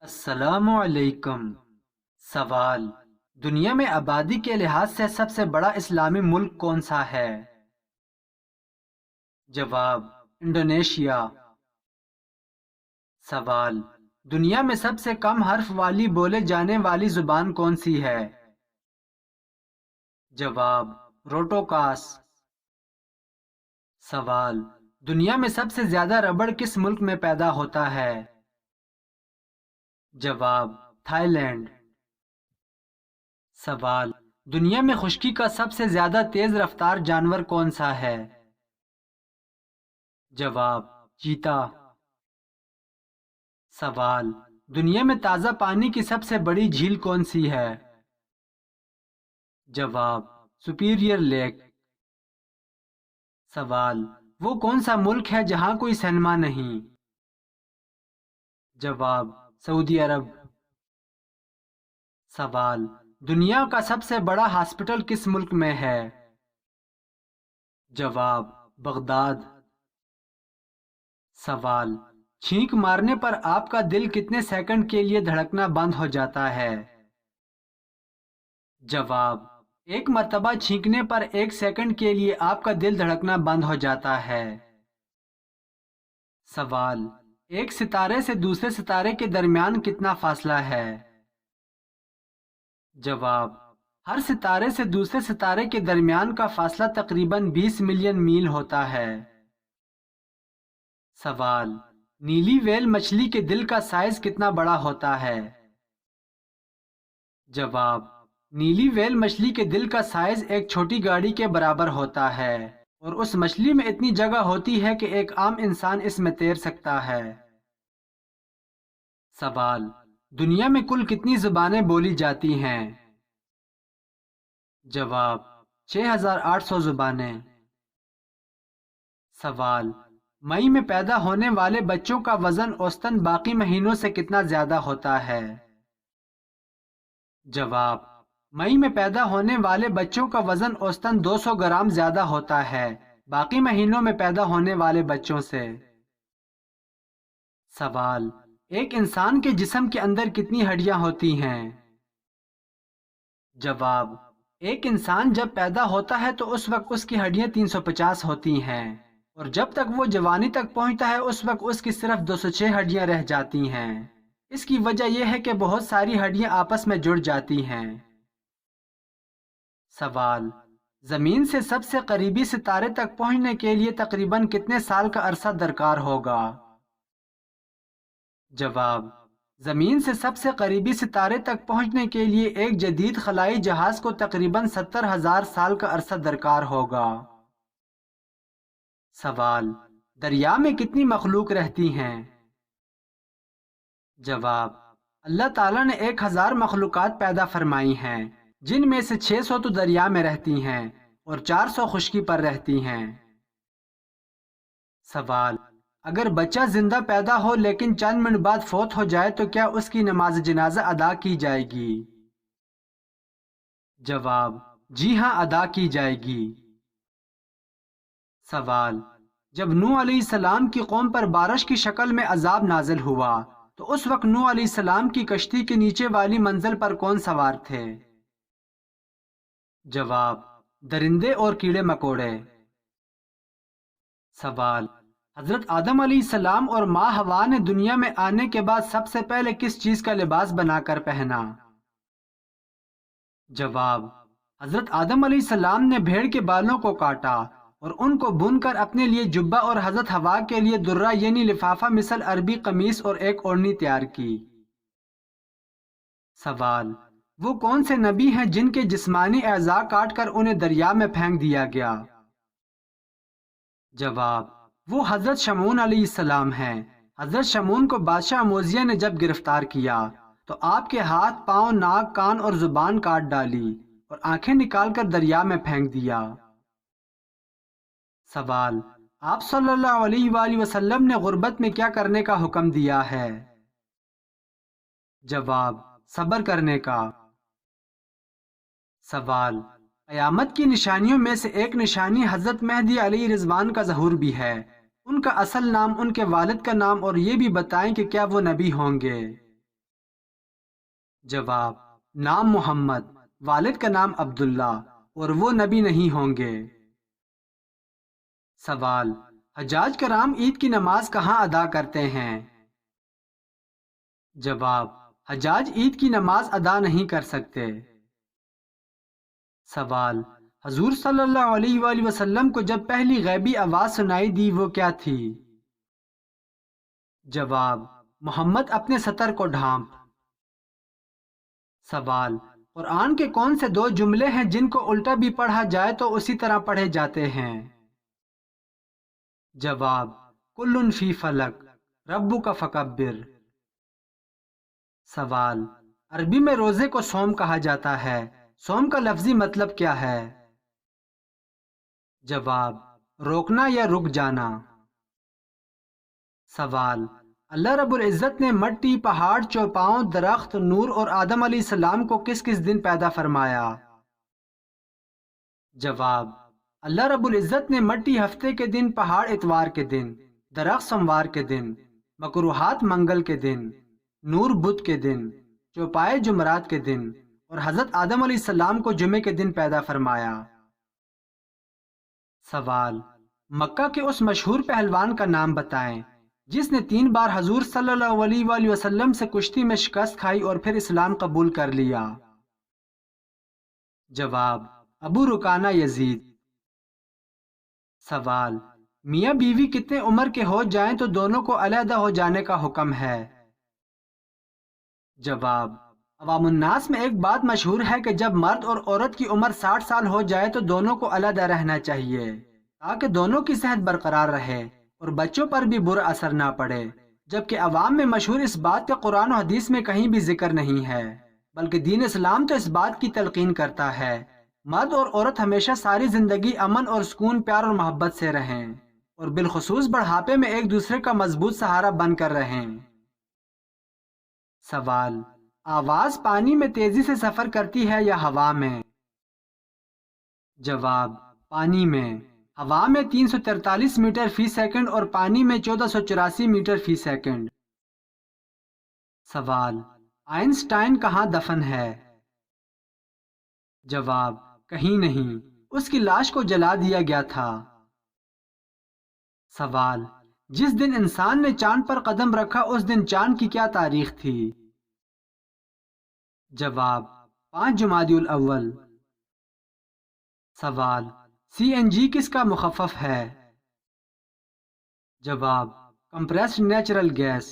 السلام علیکم۔ سوال: دنیا میں آبادی کے لحاظ سے سب سے بڑا اسلامی ملک کون سا ہے؟ جواب: انڈونیشیا۔ سوال: دنیا میں سب سے کم حرف والی بولے جانے والی زبان کون سی ہے؟ جواب: روٹوکاس۔ سوال: دنیا میں سب سے زیادہ ربڑ کس ملک میں پیدا ہوتا ہے؟ جواب: تھائی لینڈ۔ سوال: دنیا میں خشکی کا سب سے زیادہ تیز رفتار جانور کون سا ہے؟ جواب: چیتا۔ سوال: دنیا میں تازہ پانی کی سب سے بڑی جھیل کون سی ہے؟ جواب: سپیریئر لیک۔ سوال: وہ کون سا ملک ہے جہاں کوئی سینما نہیں؟ جواب: سعودی عرب۔ سوال: دنیا کا سب سے بڑا ہاسپٹل کس ملک میں ہے؟ جواب: بغداد۔ سوال: چھینک مارنے پر آپ کا دل کتنے سیکنڈ کے لیے دھڑکنا بند ہو جاتا ہے؟ جواب: ایک مرتبہ چھینکنے پر 1 سیکنڈ کے لیے آپ کا دل دھڑکنا بند ہو جاتا ہے۔ سوال: ایک ستارے سے دوسرے ستارے کے درمیان کتنا فاصلہ ہے؟ جواب: ہر ستارے سے دوسرے ستارے کے درمیان کا فاصلہ تقریباً 20 ملین میل ہوتا ہے۔ سوال: نیلی ویل مچھلی کے دل کا سائز کتنا بڑا ہوتا ہے؟ جواب: نیلی ویل مچھلی کے دل کا سائز ایک چھوٹی گاڑی کے برابر ہوتا ہے، اور اس مچھلی میں اتنی جگہ ہوتی ہے کہ ایک عام انسان اس میں تیر سکتا ہے۔ سوال: دنیا میں کل کتنی زبانیں بولی جاتی ہیں؟ جواب: 6800 زبانیں۔ سوال: مئی میں پیدا ہونے والے بچوں کا وزن اوسطاً باقی مہینوں سے کتنا زیادہ ہوتا ہے؟ جواب: مئی میں پیدا ہونے والے بچوں کا وزن اوسطاً 200 گرام زیادہ ہوتا ہے باقی مہینوں میں پیدا ہونے والے بچوں سے۔ سوال: ایک انسان کے جسم کے اندر کتنی ہڈیاں ہوتی ہیں؟ جواب: ایک انسان جب پیدا ہوتا ہے تو اس وقت اس کی ہڈیاں 350 ہوتی ہیں، اور جب تک وہ جوانی تک پہنچتا ہے اس وقت اس کی صرف 206 ہڈیاں رہ جاتی ہیں۔ اس کی وجہ یہ ہے کہ بہت ساری ہڈیاں آپس میں جڑ جاتی ہیں۔ سوال: زمین سے سب سے قریبی ستارے تک پہنچنے کے لیے تقریباً کتنے سال کا عرصہ درکار ہوگا؟ جواب: زمین سے سب سے قریبی ستارے تک پہنچنے کے لیے ایک جدید خلائی جہاز کو تقریباً 70,000 سال کا عرصہ درکار ہوگا۔ سوال: دریا میں کتنی مخلوق رہتی ہیں؟ جواب: اللہ تعالیٰ نے 1000 مخلوقات پیدا فرمائی ہیں، جن میں سے 600 تو دریا میں رہتی ہیں اور 400 خشکی پر رہتی ہیں۔ سوال: اگر بچہ زندہ پیدا ہو لیکن چند منٹ بعد فوت ہو جائے تو کیا اس کی نماز جنازہ ادا کی جائے گی؟ جواب: جی ہاں، ادا کی جائے گی۔ سوال: جب نوح علیہ السلام کی قوم پر بارش کی شکل میں عذاب نازل ہوا تو اس وقت نوح علیہ السلام کی کشتی کے نیچے والی منزل پر کون سوار تھے؟ جواب: درندے اور کیڑے مکوڑے۔ سوال: حضرت آدم علیہ السلام اور ماں حوا نے دنیا میں آنے کے بعد سب سے پہلے کس چیز کا لباس بنا کر پہنا؟ جواب: حضرت آدم علیہ السلام نے بھیڑ کے بالوں کو کاٹا اور ان کو بن کر اپنے لیے جبہ اور حضرت حوا کے لیے درہ یعنی لفافہ مثل عربی قمیص اور ایک اوڑھنی تیار کی۔ سوال: وہ کون سے نبی ہیں جن کے جسمانی اعضاء کاٹ کر انہیں دریا میں پھینک دیا گیا؟ جواب: وہ حضرت شمعون علیہ السلام ہیں۔ حضرت شمعون کو بادشاہ اموزیہ نے جب گرفتار کیا تو آپ کے ہاتھ، پاؤں، ناک، کان اور زبان کاٹ ڈالی اور آنکھیں نکال کر دریا میں پھینک دیا۔ سوال: آپ صلی اللہ علیہ وآلہ وسلم نے غربت میں کیا کرنے کا حکم دیا ہے؟ جواب: صبر کرنے کا۔ سوال: قیامت کی نشانیوں میں سے ایک نشانی حضرت مہدی علیہ رضوان کا ظہور بھی ہے۔ ان کا اصل نام، ان کے والد کا نام اور یہ بھی بتائیں کہ کیا وہ نبی ہوں گے؟ جواب: نام محمد، والد کا نام عبداللہ، اور وہ نبی نہیں ہوں گے۔ سوال: حجاج کرام عید کی نماز کہاں ادا کرتے ہیں؟ جواب: حجاج عید کی نماز ادا نہیں کر سکتے۔ سوال: حضور صلی اللہ علیہ وآلہ وسلم کو جب پہلی غیبی آواز سنائی دی وہ کیا تھی؟ جواب: محمد اپنے سطر کو ڈھانپ۔ سوال: قرآن کے کون سے دو جملے ہیں جن کو الٹا بھی پڑھا جائے تو اسی طرح پڑھے جاتے ہیں؟ جواب: کل فی فلک، ربک فکبر۔ سوال: عربی میں روزے کو صوم کہا جاتا ہے، صوم کا لفظی مطلب کیا ہے؟ جواب: روکنا یا رک جانا۔ سوال: اللہ رب العزت نے مٹی، پہاڑ، چوپاؤں، درخت، نور اور آدم علیہ السلام کو کس کس دن پیدا فرمایا؟ جواب: اللہ رب العزت نے مٹی ہفتے کے دن، پہاڑ اتوار کے دن، درخت سوموار کے دن، مکروہات منگل کے دن، نور بدھ کے دن، چوپائے جمعرات کے دن، اور حضرت آدم علیہ السلام کو جمعے کے دن پیدا فرمایا۔ سوال: مکہ کے اس مشہور پہلوان کا نام بتائیں جس نے 3 بار حضور صلی اللہ علیہ وآلہ وسلم سے کشتی میں شکست کھائی اور پھر اسلام قبول کر لیا؟ جواب: ابو رکانہ یزید۔ سوال: میاں بیوی کتنے عمر کے ہو جائیں تو دونوں کو علیحدہ ہو جانے کا حکم ہے؟ جواب: عوام الناس میں ایک بات مشہور ہے کہ جب مرد اور عورت کی عمر 60 سال ہو جائے تو دونوں کو علیحدہ رہنا چاہیے تاکہ دونوں کی صحت برقرار رہے اور بچوں پر بھی برا اثر نہ پڑے، جبکہ عوام میں مشہور اس بات کا قرآن و حدیث میں کہیں بھی ذکر نہیں ہے، بلکہ دین اسلام تو اس بات کی تلقین کرتا ہے مرد اور عورت ہمیشہ ساری زندگی امن اور سکون، پیار اور محبت سے رہیں، اور بالخصوص بڑھاپے میں ایک دوسرے کا مضبوط سہارا بن کر رہیں۔ سوال: آواز پانی میں تیزی سے سفر کرتی ہے یا ہوا میں؟ جواب: پانی میں۔ ہوا میں 343 میٹر فی سیکنڈ اور پانی میں 1484 میٹر فی سیکنڈ۔ سوال: آئنسٹائن کہاں دفن ہے؟ جواب: کہیں نہیں، اس کی لاش کو جلا دیا گیا تھا۔ سوال: جس دن انسان نے چاند پر قدم رکھا اس دن چاند کی کیا تاریخ تھی؟ جواب: 5 جمادی الاول۔ سوال: سی این جی کس کا مخفف ہے؟ جواب: کمپریسڈ نیچرل گیس۔